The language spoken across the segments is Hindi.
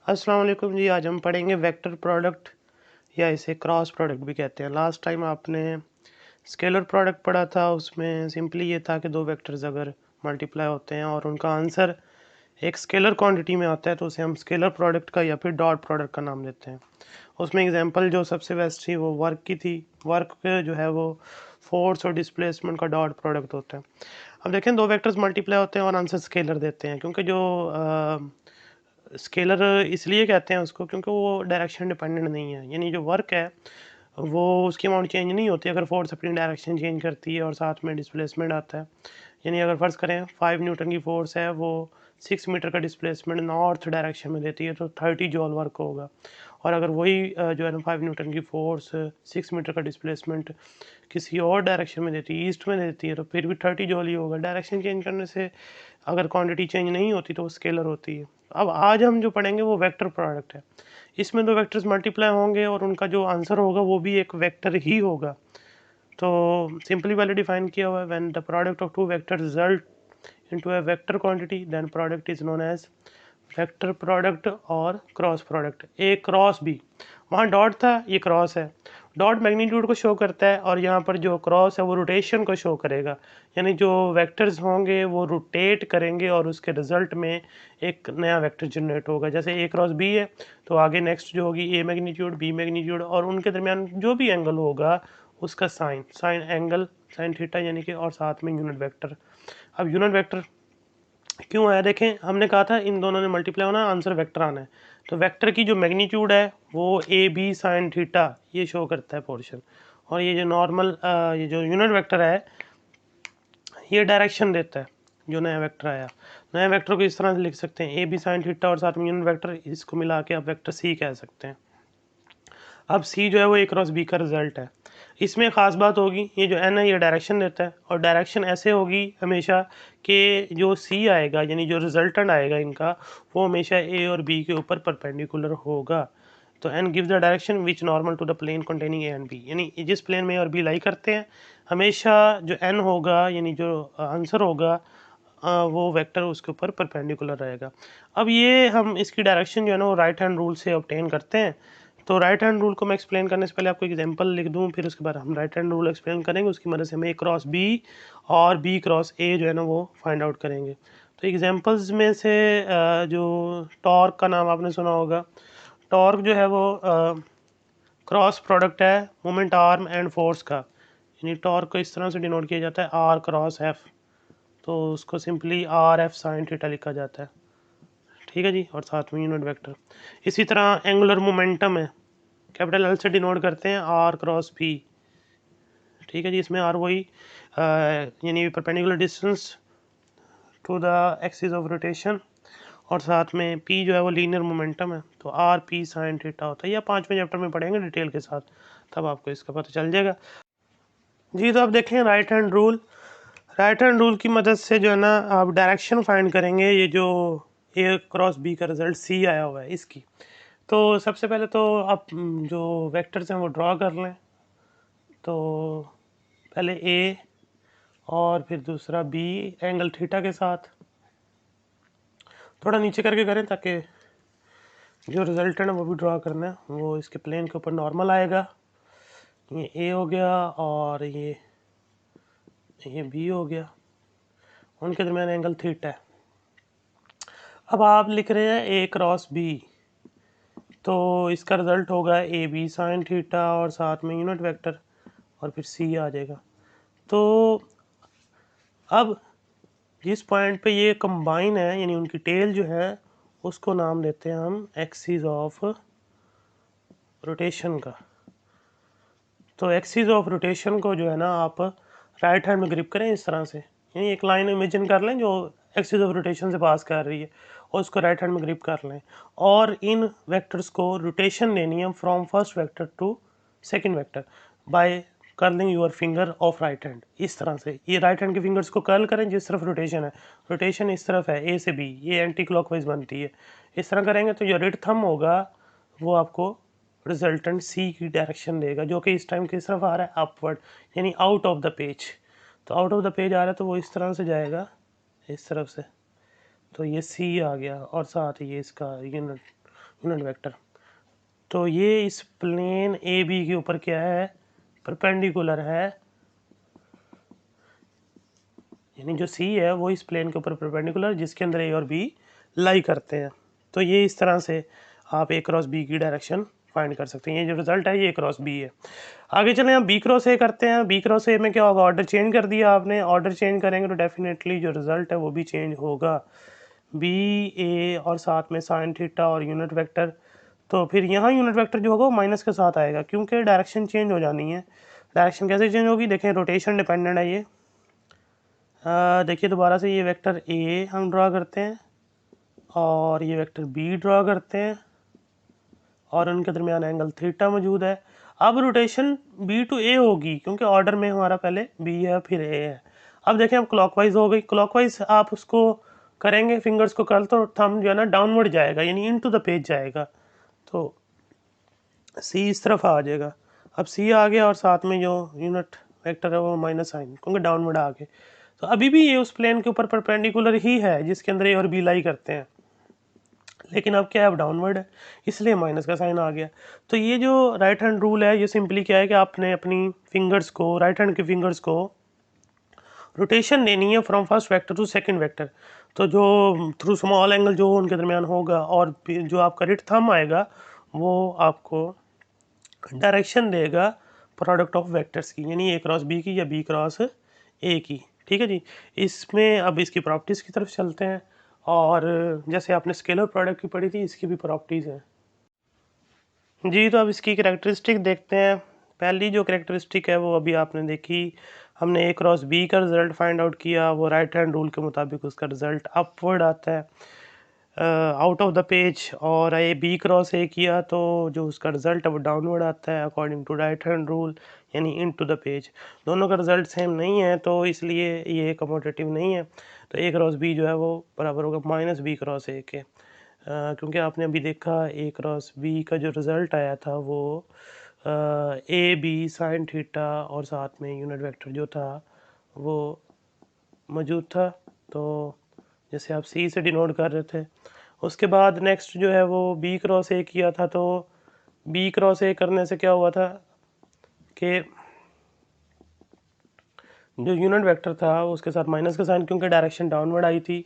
अस्सलाम वालेकुम जी। आज हम पढ़ेंगे वेक्टर प्रोडक्ट या इसे क्रॉस प्रोडक्ट भी कहते हैं। लास्ट टाइम आपने स्केलर प्रोडक्ट पढ़ा था, उसमें सिंपली ये था कि दो वेक्टर्स अगर मल्टीप्लाई होते हैं और उनका आंसर एक स्केलर क्वांटिटी में आता है तो उसे हम स्केलर प्रोडक्ट का या फिर डॉट प्रोडक्ट का नाम देते हैं। उसमें एग्जांपल जो सबसे बेस्ट थी वो वर्क की थी। वर्क जो है वो फोर्स और डिस्प्लेसमेंट का डॉट प्रोडक्ट होता है। अब देखें, दो वेक्टर्स मल्टीप्लाई होते हैं और आंसर स्केलर देते हैं, क्योंकि जो स्केलर इसलिए कहते हैं उसको क्योंकि वो डायरेक्शन डिपेंडेंट नहीं है। यानी जो वर्क है वो उसकी अमाउंट चेंज नहीं होती अगर फोर्स अपनी डायरेक्शन चेंज करती है और साथ में डिस्प्लेसमेंट आता है। यानी अगर फ़र्ज़ करें 5 न्यूटन की फ़ोर्स है, वो 6 मीटर का डिस्प्लेसमेंट नॉर्थ डायरेक्शन में देती है तो 30 जॉल वर्क होगा। और अगर वही जो है ना 5 न्यूटन की फ़ोर्स 6 मीटर का डिस्प्लेसमेंट किसी और डायरेक्शन में देती है, ईस्ट में देती है, तो फिर भी 30 जॉल ही होगा। डायरेक्शन चेंज करने से अगर क्वांटिटी चेंज नहीं होती तो वो स्केलर होती है। अब आज हम जो पढ़ेंगे वो वेक्टर प्रोडक्ट है। इसमें दो वेक्टर्स मल्टीप्लाई होंगे और उनका जो आंसर होगा वो भी एक वेक्टर ही होगा। तो सिंपली पहले डिफाइन किया हुआ है, when the product of two vector result into a vector quantity then product is known as vector product और cross product. A cross B, वहाँ डॉट था, ये क्रॉस है। डॉट मैग्नीट्यूड को शो करता है और यहाँ पर जो क्रॉस है वो रोटेशन को शो करेगा। यानी जो वेक्टर्स होंगे वो रोटेट करेंगे और उसके रिजल्ट में एक नया वेक्टर जनरेट होगा। जैसे ए क्रॉस बी है तो आगे नेक्स्ट जो होगी ए मैग्नीट्यूड बी मैग्नीट्यूड और उनके दरमियान जो भी एंगल होगा उसका sine sine angle sine theta यानी कि, और साथ में यूनिट वेक्टर। अब यूनिट वेक्टर क्यों आया, देखें हमने कहा था इन दोनों ने मल्टीप्लाई होना है, आंसर वेक्टर आना है। तो वेक्टर की जो मैग्नीट्यूड है वो ए बी साइन थीटा ये शो करता है पोर्शन, और ये जो नॉर्मल ये जो यूनिट वेक्टर है ये डायरेक्शन देता है। जो नया वेक्टर आया, नया वेक्टर को इस तरह से लिख सकते हैं ए बी साइन थीटा और साथ में यूनिट वेक्टर, इसको मिला के आप वेक्टर सी कह सकते हैं। अब सी जो है वो ए क्रॉस बी का रिजल्ट है। इसमें ख़ास बात होगी, ये जो एन है ये डायरेक्शन देता है और डायरेक्शन ऐसे होगी हमेशा कि जो सी आएगा यानी जो रिजल्टेंट आएगा इनका वो हमेशा ए और बी के ऊपर परपेंडिकुलर होगा। तो N gives the direction which normal to the plane containing A and B, यानी जिस प्लेन में ए और बी लाई करते हैं हमेशा जो एन होगा यानी जो आंसर होगा वो वेक्टर उसके ऊपर परपेंडिकुलर रहेगा। अब ये हम इसकी डायरेक्शन जो है ना वो राइट हैंड रूल से ऑब्टेन करते हैं। तो राइट हैंड रूल को मैं एक्सप्लेन करने से पहले आपको एग्जांपल लिख दूं, फिर उसके बाद हम राइट हैंड रूल एक्सप्लेन करेंगे। उसकी मदद से हम ए क्रॉस बी और बी क्रॉस ए जो है ना वो फाइंड आउट करेंगे। तो एग्जांपल्स में से जो टॉर्क का नाम आपने सुना होगा। टॉर्क जो है वो क्रॉस प्रोडक्ट है मोमेंट आर्म एंड फोर्स का। यानी टॉर्क को इस तरह से डिनोट किया जाता है आर क्रॉस एफ, तो उसको simply R F sine theta लिखा जाता है। ठीक है जी, और साथ में यूनिट वेक्टर। इसी तरह एंगुलर मोमेंटम है, कैपिटल एल से डिनोट करते हैं आर क्रॉस पी। ठीक है जी, इसमें आर वही यानी perpendicular distance to the axis of rotation, और साथ में पी जो है वो लीनियर मोमेंटम है, तो आर पी साइन थीटा होता है। या 5वें चैप्टर में पढ़ेंगे डिटेल के साथ, तब आपको इसका पता चल जाएगा जी। तो आप देखें right hand rule, right hand rule की मदद से जो है ना आप डायरेक्शन फाइंड करेंगे। ये जो ए क्रॉस बी का रिजल्ट सी आया हुआ है इसकी, तो सबसे पहले तो आप जो वेक्टर्स हैं वो ड्रॉ कर लें। तो पहले ए और फिर दूसरा बी एंगल थीटा के साथ, थोड़ा नीचे करके करें ताकि जो रिजल्ट है ना वो भी ड्रॉ करना है वो इसके प्लेन के ऊपर नॉर्मल आएगा। ये ए हो गया और ये बी हो गया, उनके दरमियान एंगल थीटा है। अब आप लिख रहे हैं ए क्रॉस बी, तो इसका रिजल्ट होगा ए बी साइन थीटा और साथ में यूनिट वेक्टर और फिर सी आ जाएगा। तो अब जिस पॉइंट पे ये कंबाइन है यानी उनकी टेल जो है उसको नाम देते हैं हम एक्सिस ऑफ रोटेशन का। तो एक्सिस ऑफ रोटेशन को जो है ना आप राइट हैंड में ग्रिप करें इस तरह से, यानी एक लाइन इमेजिन कर लें जो एक्सिस ऑफ रोटेशन से पास कर रही है और उसको राइट हैंड में ग्रिप कर लें, और इन वेक्टर्स को रोटेशन देनी है from first vector to second vector by curling your finger of right hand. इस तरह से ये राइट हैंड के फिंगर्स को कर्ल करें जिस तरफ रोटेशन है, रोटेशन इस तरफ है ए से बी, ये एंटी क्लॉकवाइज बनती है। इस तरह करेंगे तो जो रेड थंब होगा वो आपको रिजल्टेंट सी की डायरेक्शन देगा, जो कि इस टाइम किस तरफ आ रहा है, अपवर्ड, यानी आउट ऑफ द पेज। तो आउट ऑफ द पेज आ रहा है तो वो इस तरह से जाएगा इस तरफ से, तो ये सी आ गया और साथ ये इसका यूनिट यूनिट वेक्टर। तो ये इस प्लेन ए बी के ऊपर क्या है, परपेंडिकुलर है, यानी जो सी है वो इस प्लेन के ऊपर परपेंडिकुलर जिसके अंदर ए और बी लाई करते हैं। तो ये इस तरह से आप ए क्रॉस बी की डायरेक्शन फाइंड कर सकते हैं। ये जो रिजल्ट है ये ए क्रॉस बी है। आगे चलें हम बी क्रॉस ए करते हैं। बी क्रॉस ए में क्या होगा, ऑर्डर चेंज कर दिया आपने, ऑर्डर चेंज करेंगे तो डेफिनेटली जो रिजल्ट है वो भी चेंज होगा, बी ए और साथ में साइन थीटा और यूनिट वेक्टर। तो फिर यहाँ यूनिट वेक्टर जो होगा वो माइनस के साथ आएगा क्योंकि डायरेक्शन चेंज हो जानी है। डायरेक्शन कैसे चेंज होगी, देखें रोटेशन डिपेंडेंट है ये। देखिए दोबारा से ये वेक्टर ए हम ड्रा करते हैं और ये वेक्टर बी ड्रा करते हैं और उनके दरमियान एंगल थीटा मौजूद है। अब रोटेशन बी टू ए होगी क्योंकि ऑर्डर में हमारा पहले बी है फिर ए है। अब देखें अब क्लॉकवाइज हो गई, क्लॉकवाइज आप उसको करेंगे फिंगर्स को कर्ल तो थंब जो है ना डाउनवर्ड जाएगा यानी इनटू द पेज जाएगा। तो सी इस तरफ आ जाएगा। अब सी आ गया और साथ में जो यूनिट वेक्टर है वो माइनस साइन क्योंकि डाउनवर्ड आ गए। तो अभी भी ये उस प्लेन के ऊपर परपेंडिकुलर ही है जिसके अंदर ए और बी लाई करते हैं, लेकिन अब क्या है, अब डाउनवर्ड है इसलिए माइनस का साइन आ गया। तो ये जो राइट हैंड रूल है ये सिंपली क्या है कि आपने अपनी फिंगर्स को, राइट हैंड के फिंगर्स को रोटेशन देनी है from first vector to second vector. तो जो थ्रू स्मॉल एंगल जो उनके दरमियान होगा और जो आपका रिट थंब आएगा वो आपको डायरेक्शन देगा प्रोडक्ट ऑफ वेक्टर्स की, यानी ए क्रॉस बी की या बी क्रॉस ए की। ठीक है जी। इसमें अब इसकी प्रॉपर्टीज़ की तरफ चलते हैं और जैसे आपने स्केलर प्रोडक्ट की पढ़ी थी इसकी भी प्रॉपर्टीज़ हैं जी। तो अब इसकी करैक्टरिस्टिक देखते हैं। पहली जो करैक्टरिस्टिक है वो अभी आपने देखी, हमने ए क्रॉस बी का रिज़ल्ट फाइंड आउट किया, वो राइट हैंड रूल के मुताबिक उसका रिज़ल्ट अपवर्ड आता है आउट ऑफ द पेज। और ए बी क्रॉस ए किया तो जो उसका रिज़ल्ट है वो डाउनवर्ड आता है according to right hand rule यानी इन टू द पेज। दोनों का रिज़ल्ट सेम नहीं है तो इसलिए ये कम्यूटेटिव नहीं है। तो ए क्रॉस बी जो है वो बराबर होगा माइनस बी क्रॉस ए के, क्योंकि आपने अभी देखा ए क्रॉस बी का जो रिज़ल्ट आया था वो ए बी साइन थीटा और साथ में यूनिट वेक्टर जो था वो मौजूद था। तो जैसे आप सी से डिनोट कर रहे थे। उसके बाद नेक्स्ट जो है वो बी क्रॉस ए किया था। तो बी क्रॉस ए करने से क्या हुआ था कि जो यूनिट वेक्टर था उसके साथ माइनस का साइन क्योंकि डायरेक्शन डाउनवर्ड आई थी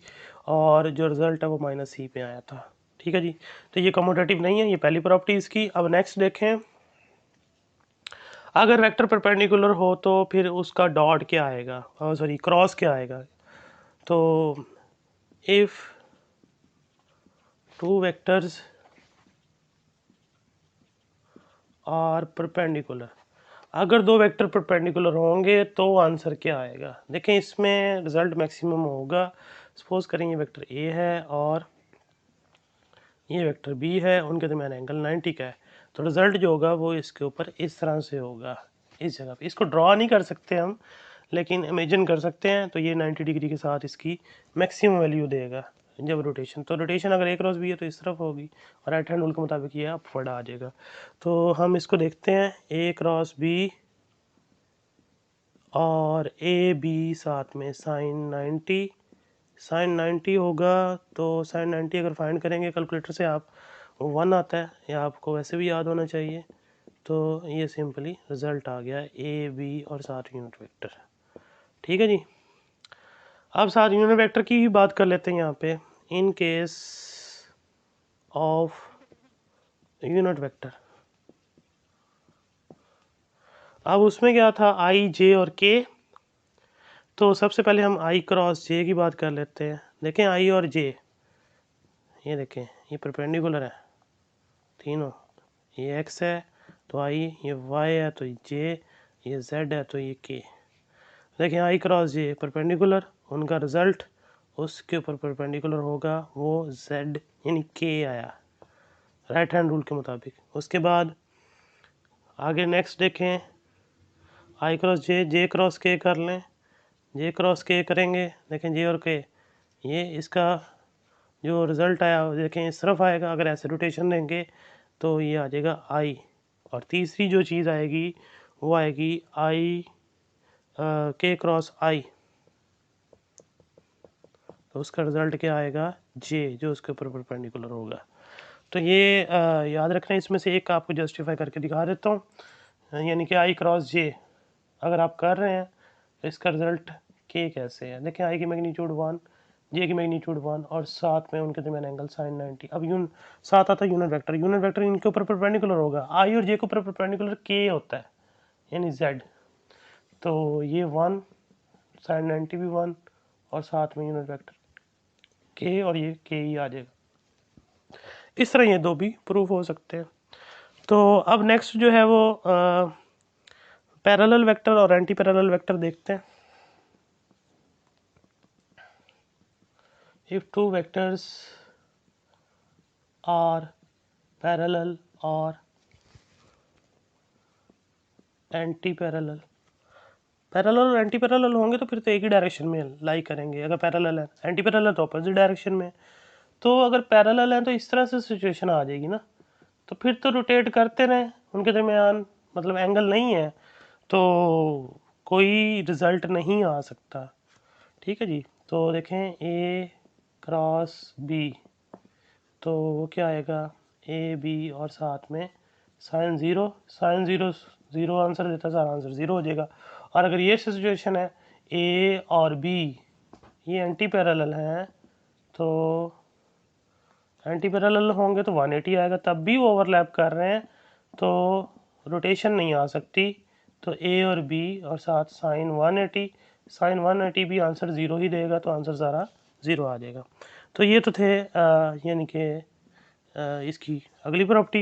और जो रिज़ल्ट है वो माइनस सी पे आया था। ठीक है जी। तो ये कम्यूटेटिव नहीं है, ये पहली प्रॉपर्टी इसकी। अब नेक्स्ट देखें, अगर वेक्टर परपेंडिकुलर हो तो फिर उसका डॉट क्या आएगा, सॉरी क्रॉस क्या आएगा। तो if two vectors are perpendicular, अगर दो वेक्टर परपेंडिकुलर होंगे तो आंसर क्या आएगा। देखें इसमें रिज़ल्ट मैक्सिमम होगा। सपोज करें ये वेक्टर ए है और ये वेक्टर बी है, उनके दरमियान एंगल 90 का है। तो रिज़ल्ट जो होगा वो इसके ऊपर इस तरह से होगा, इस जगह पे। इसको ड्रॉ नहीं कर सकते हम लेकिन इमेजिन कर सकते हैं। तो ये 90 डिग्री के साथ इसकी मैक्सिमम वैल्यू देगा जब रोटेशन, तो रोटेशन अगर ए क्रॉस बी है तो इस तरफ होगी और राइट हैंड रूल के मुताबिक ये अपवर्ड आ जाएगा। तो हम इसको देखते हैं, ए क्रॉस बी और ए बी साथ में साइन 90, साइन 90 होगा। तो साइन 90 अगर फाइंड करेंगे कैलकुलेटर से आप 1 आता है, या आपको वैसे भी याद होना चाहिए। तो ये सिंपली रिज़ल्ट आ गया ए बी और साथ यूनिट वेक्टर। ठीक है जी। अब साथ यूनिट वेक्टर की ही बात कर लेते हैं यहाँ पे। In case of unit vector, अब उसमें क्या था, आई जे और के। तो सबसे पहले हम आई क्रॉस जे की बात कर लेते हैं। देखें आई और जे, ये देखें ये परपेंडिकुलर है तीनों, ये एक्स है तो आई, ये वाई है तो जे, ये जेड है तो ये के। देखें आई क्रॉस जे परपेंडिकुलर, उनका रिज़ल्ट उसके ऊपर परपेंडिकुलर होगा, वो जेड यानी के आया राइट हैंड रूल के मुताबिक। उसके बाद आगे नेक्स्ट देखें, आई क्रॉस जे, जे क्रॉस के कर लें, जे क्रॉस के करेंगे। देखें जे और के, ये इसका जो रिज़ल्ट आया देखें इस तरफ आएगा। अगर ऐसे रोटेशन देंगे तो ये आ जाएगा आई। और तीसरी जो चीज़ आएगी वो आएगी आई के क्रॉस आई, तो उसका रिज़ल्ट क्या आएगा, जे, जो उसके ऊपर परपेंडिकुलर होगा। तो ये याद रखना, इसमें से एक आपको जस्टिफाई करके दिखा देता हूँ। यानी कि आई क्रॉस जे अगर आप कर रहे हैं तो इसका रिजल्ट के कैसे है। देखें आई की मैग्नीट्यूड 1, जे की मैग्नीट्यूड 1 और साथ में उनके दरमियान एंगल साइन 90। अब साथ आता है यूनिट वेक्टर। यूनिट वेक्टर इनके ऊपर परपेंडिकुलर होगा, आई और जे के ऊपर परपेंडिकुलर के होता है यानी जेड। तो ये 1 साइन 90 भी 1 और साथ में यूनिट वेक्टर के, और ये के ही आ जाएगा। इस तरह ये दो भी प्रूफ हो सकते हैं। तो अब नेक्स्ट जो है वो पैरेलल वेक्टर और एंटी पैरेलल वेक्टर देखते हैं। If two vectors are parallel or anti parallel, parallel और एंटी पैरेलल होंगे तो फिर तो एक ही डायरेक्शन में लाई करेंगे। अगर पैरेलल है, एंटी पैरेलल तो अपोजिट डायरेक्शन में। तो अगर पैरेलल है तो इस तरह से सिचुएशन आ जाएगी ना, तो फिर तो रोटेट करते रहें, उनके दरमियान मतलब एंगल नहीं है तो कोई रिजल्ट नहीं आ सकता। ठीक है जी। तो देखें ए क्रॉस बी, तो वो क्या आएगा ए बी और साथ में sine zero, sine zero zero answer देता है, सारा आंसर ज़ीरो हो जाएगा। और अगर ये सिचुएशन है ए और बी ये एंटी पैरेलल हैं, तो एंटी पैरेलल होंगे तो 180 आएगा, तब भी वो ओवरलैप कर रहे हैं तो रोटेशन नहीं आ सकती। तो ए और बी और साथ साइन 180, साइन 180 भी आंसर ज़ीरो ही देगा, तो आंसर सारा ज़ीरो आ जाएगा। तो ये तो थे यानी कि इसकी अगली प्रॉपर्टी,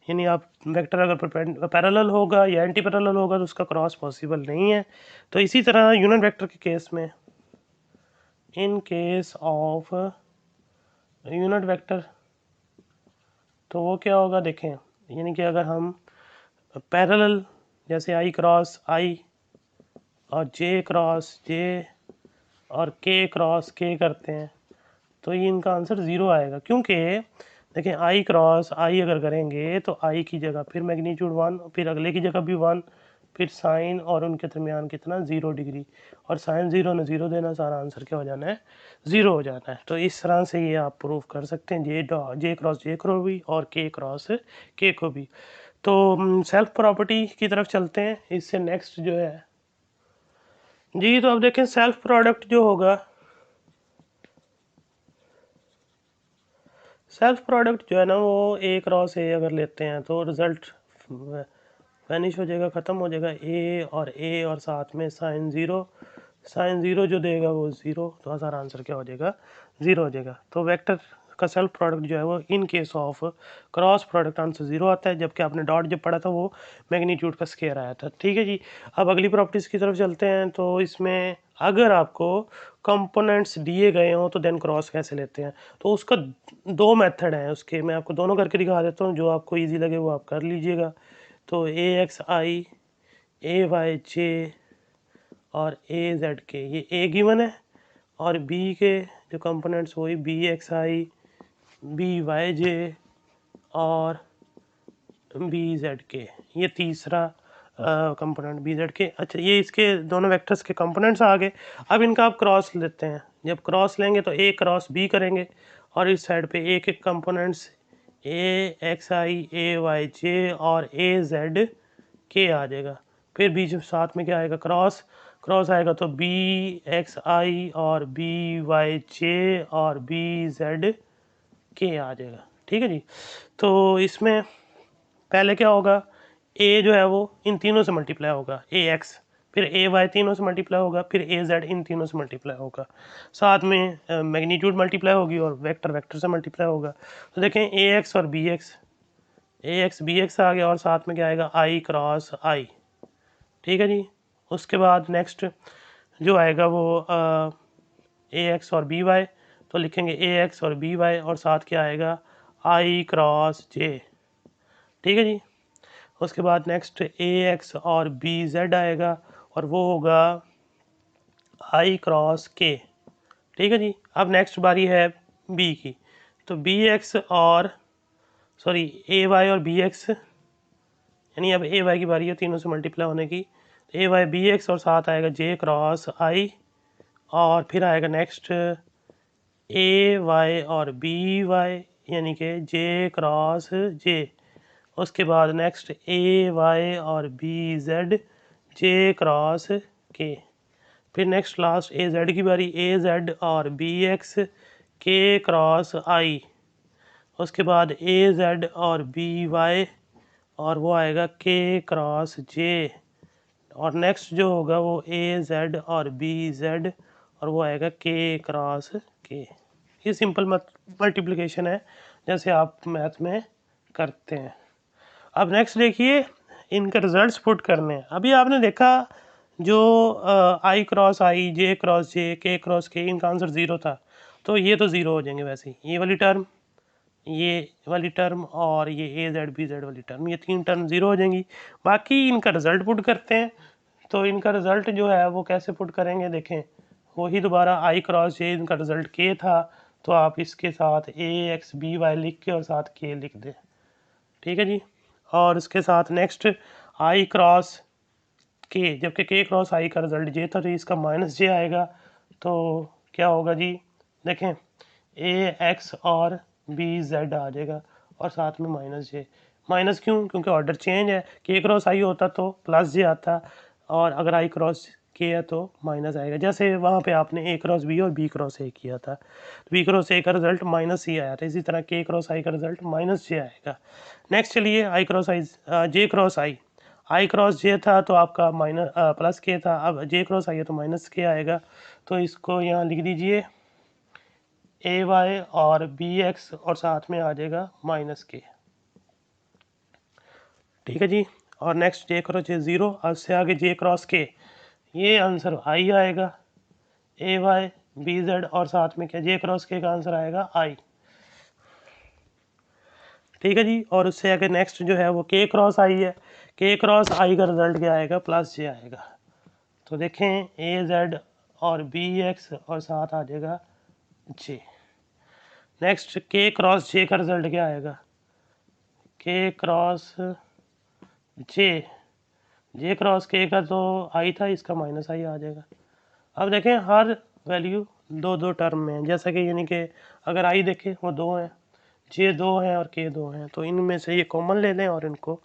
यानी आप वेक्टर अगर पैरेलल होगा या एंटी पैरेलल होगा तो उसका क्रॉस पॉसिबल नहीं है। तो इसी तरह यूनिट वेक्टर के केस में, in case of unit vector, तो वो क्या होगा देखें, यानी कि अगर हम पैरेलल जैसे आई क्रॉस आई और जे क्रॉस जे और के क्रॉस के करते हैं तो ये इनका आंसर ज़ीरो आएगा। क्योंकि देखें आई क्रॉस आई अगर करेंगे तो आई की जगह फिर मैग्नीट्यूड 1, फिर अगले की जगह भी 1, फिर साइन और उनके दरमियान कितना 0 डिग्री, और साइन 0 ने 0 देना, सारा आंसर क्या हो जाना है 0 हो जाना है। तो इस तरह से ये आप प्रूफ कर सकते हैं जे क्रॉस जे को भी और के क्रॉस के को भी। तो सेल्फ प्रॉपर्टी की तरफ चलते हैं। इससे नेक्स्ट जो है जी, तो अब देखें सेल्फ प्रोडक्ट जो होगा, सेल्फ प्रोडक्ट जो है ना वो ए क्रॉस ए अगर लेते हैं तो रिज़ल्ट वैनिश हो जाएगा, ख़त्म हो जाएगा। ए और साथ में साइन ज़ीरो, साइन ज़ीरो जो देगा वो ज़ीरो, तो सारा आंसर क्या हो जाएगा 0 हो जाएगा। तो वेक्टर का सेल्फ प्रोडक्ट जो है वो in case of cross product answer 0 आता है, जबकि आपने डॉट जब पढ़ा था वो मैग्नीट्यूड का स्केयर आया था। ठीक है जी। अब अगली प्रॉपर्टीज़ की तरफ चलते हैं। तो इसमें अगर आपको कंपोनेंट्स दिए गए हों तो देन क्रॉस कैसे लेते हैं, तो उसका दो मेथड हैं उसके, मैं आपको दोनों करके दिखा देता हूँ, जो आपको ईजी लगे वो आप कर लीजिएगा। तो ए एक्स आई, ए वाई जे और ए जेड के, ये ए गिवन है, और बी के जो कंपोनेंट्स वही बी एक्स आई, बी वाई जे और बी जेड के, ये तीसरा कंपोनेंट बी जेड के। अच्छा, ये इसके दोनों वेक्टर्स के कंपोनेंट्स आ गए। अब इनका आप क्रॉस लेते हैं, जब क्रॉस लेंगे तो ए क्रॉस बी करेंगे, और इस साइड पे एक एक कंपोनेंट्स ए एक्स आई, ए वाई जे और ए जेड के आ जाएगा। फिर बीच में साथ में क्या आएगा क्रॉस, क्रॉस आएगा तो बी एक्स आई और बी वाई जे और बी जेड के आ जाएगा। ठीक है जी। तो इसमें पहले क्या होगा, ए जो है वो इन तीनों से मल्टीप्लाई होगा, ए एक्स, फिर ए वाई तीनों से मल्टीप्लाई होगा, फिर ए जेड इन तीनों से मल्टीप्लाई होगा, साथ में मैग्नीट्यूड मल्टीप्लाई होगी और वेक्टर वेक्टर से मल्टीप्लाई होगा। तो देखें ए एक्स और बी एक्स, ए एक्स बी एक्स आ गया, और साथ में क्या आएगा आई क्रॉस आई। ठीक है जी। उसके बाद नेक्स्ट जो आएगा वो ए एक्स और बी वाई, तो लिखेंगे ए एक्स और बी वाई, और साथ क्या आएगा आई क्रॉस जे। ठीक है जी। उसके बाद नेक्स्ट ए एक्स और बी जेड आएगा, और वो होगा आई क्रॉस के। ठीक है जी। अब नेक्स्ट बारी है बी की, तो बी एक्स और सॉरी ए वाई और बी एक्स, यानी अब ए वाई की बारी है तीनों से मल्टीप्लाई होने की। ए वाई बी एक्स और साथ आएगा जे क्रॉस आई, और फिर आएगा नेक्स्ट ए वाई और बी वाई, यानी कि जे क्रॉस जे, उसके बाद नेक्स्ट ए वाई और बी जेड जे क्रॉस के, फिर नेक्स्ट लास्ट ए जेड की बारी, ए जेड और बी एक्स के क्रॉस आई, उसके बाद ए जेड और बी वाई और वो आएगा के क्रॉस जे, और नेक्स्ट जो होगा वो ए जेड और बी जेड और वो आएगा के क्रॉस के। ये सिंपल मल्टीप्लिकेशन है जैसे आप मैथ में करते हैं। अब नेक्स्ट देखिए, इनके रिजल्ट्स पुट करने हैं। अभी आपने देखा जो आई क्रॉस आई, जे क्रॉस जे, के क्रॉस के, इनका आंसर ज़ीरो था, तो ये तो ज़ीरो हो जाएंगे वैसे ही। ये वाली टर्म और ये ए जेड बी जेड वाली टर्म, ये तीन टर्म ज़ीरो हो जाएंगी। बाकी इनका रिजल्ट पुट करते हैं। तो इनका रिजल्ट जो है वो कैसे पुट करेंगे, देखें वही दोबारा आई क्रॉस जे, इनका रिजल्ट के था, तो आप इसके साथ ए एक्स बी वाई लिख के और साथ के लिख दें, ठीक है जी। और इसके साथ नेक्स्ट आई क्रॉस के, जबकि के क्रॉस आई का रिजल्ट जे था तो इसका माइनस जे आएगा, तो क्या होगा जी, देखें ए एक्स और बी जेड आ जाएगा और साथ में माइनस जे। माइनस क्यों, क्योंकि ऑर्डर चेंज है, के क्रॉस आई होता तो प्लस जे आता, और अगर आई क्रॉस के है तो माइनस आएगा। जैसे वहाँ पे आपने ए क्रॉस बी और बी क्रॉस ए किया था, बी क्रॉस ए का रिजल्ट माइनस ही आया था, इसी तरह के क्रॉस आई का रिजल्ट माइनस जे आएगा। नेक्स्ट चलिए आई क्रॉस आई, जे क्रॉस आई क्रॉस जे था तो आपका माइनस प्लस के था, अब जे क्रॉस आई है तो माइनस के आएगा, तो इसको यहाँ लिख दीजिए ए वाई और बी एक्स और साथ में आ जाएगा माइनस के, ठीक है जी। और नेक्स्ट जे क्रॉस जे ज़ीरो, उससे आगे जे क्रॉस के, ये आंसर आई आएगा, ए वाई बी जेड और साथ में क्या, जे क्रॉस के का आंसर आएगा आई, ठीक है जी। और उससे आगे नेक्स्ट जो है वो के क्रॉस आई है, के क्रॉस आई का रिजल्ट क्या आएगा, प्लस जे आएगा। तो देखें ए जेड और बी एक्स और साथ आ जाएगा जे। नेक्स्ट के क्रॉस जे का रिजल्ट क्या आएगा, के क्रॉस जे क्रॉस के का तो आई था, इसका माइनस आई आ जाएगा। अब देखें हर वैल्यू दो दो टर्म में है, जैसा कि यानी कि अगर आई देखें वो दो हैं, जे दो हैं और के दो हैं, तो इनमें से ये कॉमन ले लें और इनको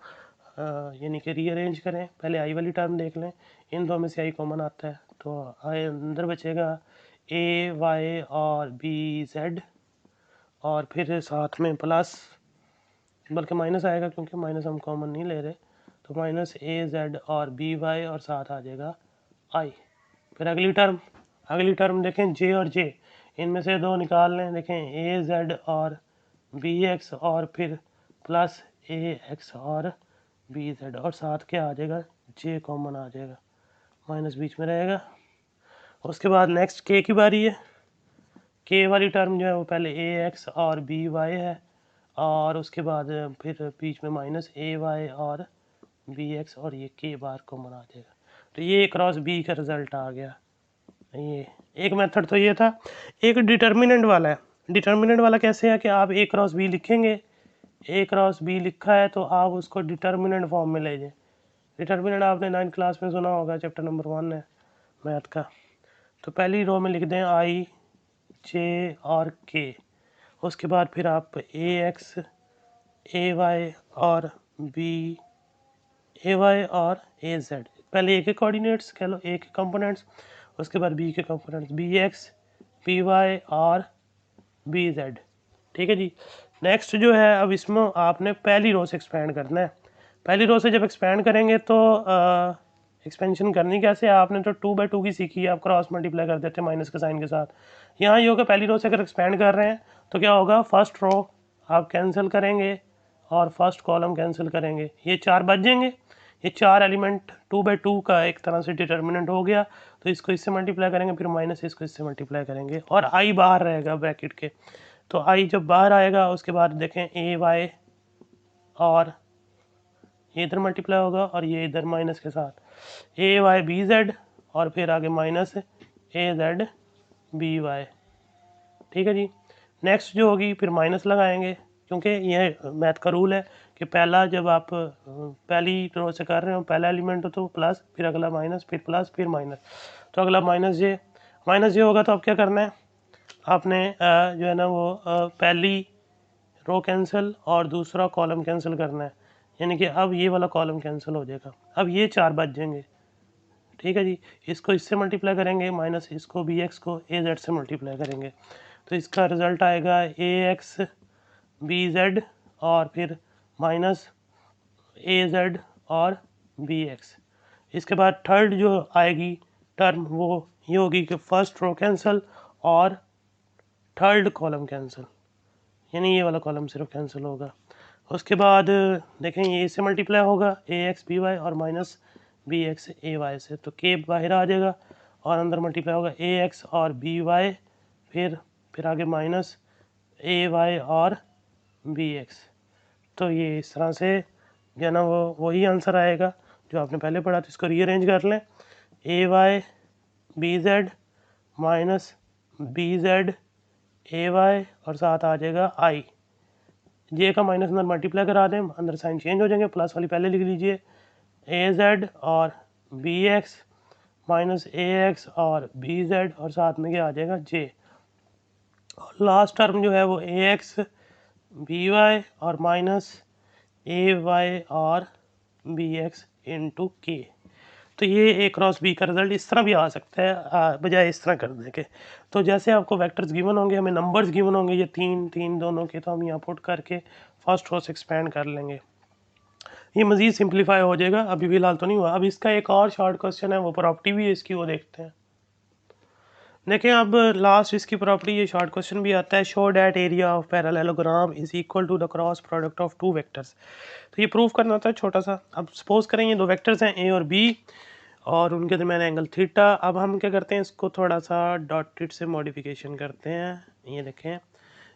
यानी कि रीअरेंज करें। पहले आई वाली टर्म देख लें, इन दो में से आई कॉमन आता है, तो आई अंदर बचेगा ए वाई और बी जेड और फिर साथ में प्लस, बल्कि माइनस आएगा क्योंकि माइनस हम कॉमन नहीं ले रहे, तो माइनस ए जेड और बी वाई और साथ आ जाएगा आई। फिर अगली टर्म देखें जे और जे, इनमें से दो निकाल लें, देखें ए जेड और बी एक्स और फिर प्लस ए एक्स और बी जेड और साथ क्या आ जाएगा, जे कॉमन आ जाएगा, माइनस बीच में रहेगा। उसके बाद नेक्स्ट के की बारी है, के वाली टर्म जो है वो पहले ए एक्स और बी वाई है और उसके बाद फिर बीच में माइनस ए वाई और बी एक्स और ये के बार कॉमन आ जाएगा, तो ये क्रॉस बी का रिजल्ट आ गया। ये एक मेथड तो ये था। एक डिटर्मिनेंट वाला है। डिटर्मिनेंट वाला कैसे है कि आप ए क्रॉस बी लिखेंगे, ए क्रॉस बी लिखा है तो आप उसको डिटर्मिनेंट फॉर्म में ले जाए। डिटर्मिनेंट आपने 9th क्लास में सुना होगा, चैप्टर नंबर 1 है मैथ का। तो पहली रो में लिख दें आई जे और के, उसके बाद फिर आप ए एक्स ए वाई और बी ए वाई और ए जेड, पहले ए के कोऑर्डिनेट्स कह लो, ए के कंपोनेंट्स, उसके बाद बी के components B X B Y और बी जेड, ठीक है जी। नेक्स्ट जो है अब इसमें आपने पहली रो से एक्सपेंड करना है। पहली रो से जब एक्सपेंड करेंगे तो एक्सपेंशन करनी कैसे, आपने तो 2/2 की सीखी है, आप क्रॉस मल्टीप्लाई कर देते हैं माइनस के साइन के साथ। यहाँ ये होगा पहली रो से अगर एक्सपेंड कर रहे हैं तो क्या होगा, फर्स्ट रो आप कैंसिल करेंगे और फर्स्ट कॉलम कैंसिल करेंगे, ये 4 बच जाएंगे। ये 4 एलिमेंट 2/2 का एक तरह से डिटर्मिनेंट हो गया, तो इसको इससे मल्टीप्लाई करेंगे, फिर माइनस इसको इससे मल्टीप्लाई करेंगे और आई बाहर रहेगा ब्रैकेट के। तो आई जब बाहर आएगा उसके बाद देखें ए वाई और ये इधर मल्टीप्लाई होगा और ये इधर माइनस के साथ ए वाई बी जेड और फिर आगे माइनस ए जेड बी वाई, ठीक है जी। नेक्स्ट जो होगी फिर माइनस लगाएंगे, क्योंकि ये मैथ का रूल है कि पहला जब आप पहली रो से कर रहे हो पहला एलिमेंट हो तो प्लस, फिर अगला माइनस, फिर प्लस, फिर माइनस, तो अगला माइनस जे होगा। तो अब क्या करना है, आपने जो है ना वो पहली रो कैंसिल और दूसरा कॉलम कैंसिल करना है, यानी कि अब ये वाला कॉलम कैंसिल हो जाएगा। अब ये 4 बच जाएंगे, ठीक है जी। इसको इससे मल्टीप्लाई करेंगे माइनस इसको बी एक्स को ए जेड से मल्टीप्लाई करेंगे, तो इसका रिज़ल्ट आएगा ए एक्स बी जेड और फिर माइनस ए जेड और बी एक्स। इसके बाद थर्ड जो आएगी टर्म वो ये होगी कि फर्स्ट रो कैंसिल और थर्ड कॉलम कैंसिल, यानी ये वाला कॉलम सिर्फ कैंसिल होगा। उसके बाद देखें ये इससे मल्टीप्लाई होगा ए एक्स बी वाई और माइनस बी एक्स ए वाई से, तो के बाहर आ जाएगा और अंदर मल्टीप्लाई होगा ए एक्स और बी वाई, फिर आगे माइनस ए वाई और बी एक्स। तो ये इस तरह से जो है ना वो वही आंसर आएगा जो आपने पहले पढ़ा था। इसको रीअरेंज कर लें, A Y B Z minus B Z A Y और साथ आ जाएगा आई, जे का माइनस अंदर मल्टीप्लाई करा दें, अंदर साइन चेंज हो जाएंगे, प्लस वाली पहले लिख लीजिए, ए जेड और बी एक्स माइनस ए एक्स और बी जेड और साथ में क्या आ जाएगा जे, और लास्ट टर्म जो है वो ए एक्स बी वाई और माइनस ए वाई और बी एक्स इंटू के। तो ये ए क्रॉस बी का रिजल्ट इस तरह भी आ सकता है बजाय इस तरह करने के। तो जैसे आपको वेक्टर्स गिवन होंगे, हमें नंबर्स गिवन होंगे ये तीन तीन दोनों के, तो हम यहाँ पुट करके फर्स्ट रो से एक्सपेंड कर लेंगे, ये मज़ीद सिंप्लीफाई हो जाएगा। अभी फिलहाल तो नहीं हुआ। अब इसका एक और शॉर्ट क्वेश्चन है, वो प्रॉपर्टी भी है इसकी, वो देखते हैं। देखें अब लास्ट इसकी प्रॉपर्टी, ये शॉर्ट क्वेश्चन भी आता है, show that area of parallelogram is equal to the cross product of two vectors. तो ये प्रूव करना था छोटा सा। अब सपोज करें ये दो वेक्टर्स हैं ए और बी और उनके दरमियान एंगल थीटा। अब हम क्या करते हैं, इसको थोड़ा सा डॉटेड से मॉडिफिकेशन करते हैं। ये देखें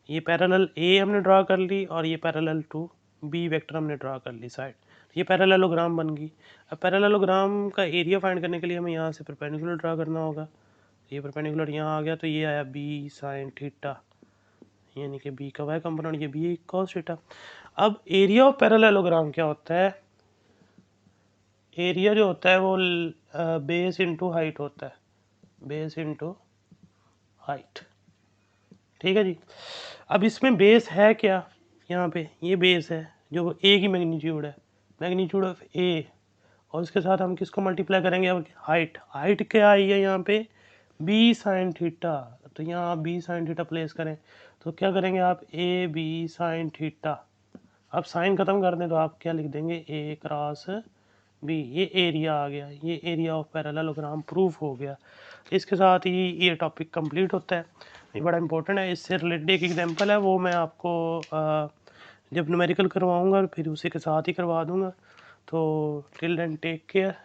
ये पैरेलल ए हमने ड्रा कर ली और ये पैरेलल टू बी वेक्टर हमने ड्रा कर ली साइड, ये पैरेललोग्राम बन गई। अब पैरेललोग्राम का एरिया फाइंड करने के लिए हमें यहाँ से परपेंडिकुलर ड्रा करना होगा। ये परपेंडिकुलर यहाँ आ गया तो ये आया बी साइन थीटा, यानी कि बी का वाई कंपोनेंट, ये बी कॉस थीटा। अब एरिया ऑफ पैरेललोग्राम क्या होता है, एरिया जो होता है वो बेस इंटू हाइट होता है, बेस इंटू हाइट, ठीक है जी। अब इसमें बेस है क्या, यहाँ पे ये बेस है जो ए की मैग्नीट्यूड है, मैग्नीट्यूड ऑफ ए, और उसके साथ हम किसको मल्टीप्लाई करेंगे, अब हाइट, हाइट क्या आई है यहाँ पे बी साइन थीटा, तो यहाँ आप बी साइन थीटा प्लेस करें, तो क्या करेंगे आप ए बी साइन थीटा। अब साइन खत्म कर दें तो आप क्या लिख देंगे ए क्रॉस बी, ये एरिया आ गया, ये एरिया ऑफ पैरेललोग्राम प्रूफ हो गया। इसके साथ ही ये टॉपिक कंप्लीट होता है, ये बड़ा इंपॉर्टेंट है। इससे रिलेटेड एक एग्जांपल है, वो मैं आपको जब न्यूमेरिकल करवाऊंगा फिर उसी के साथ ही करवा दूंगा। तो टिल देन टेक केयर।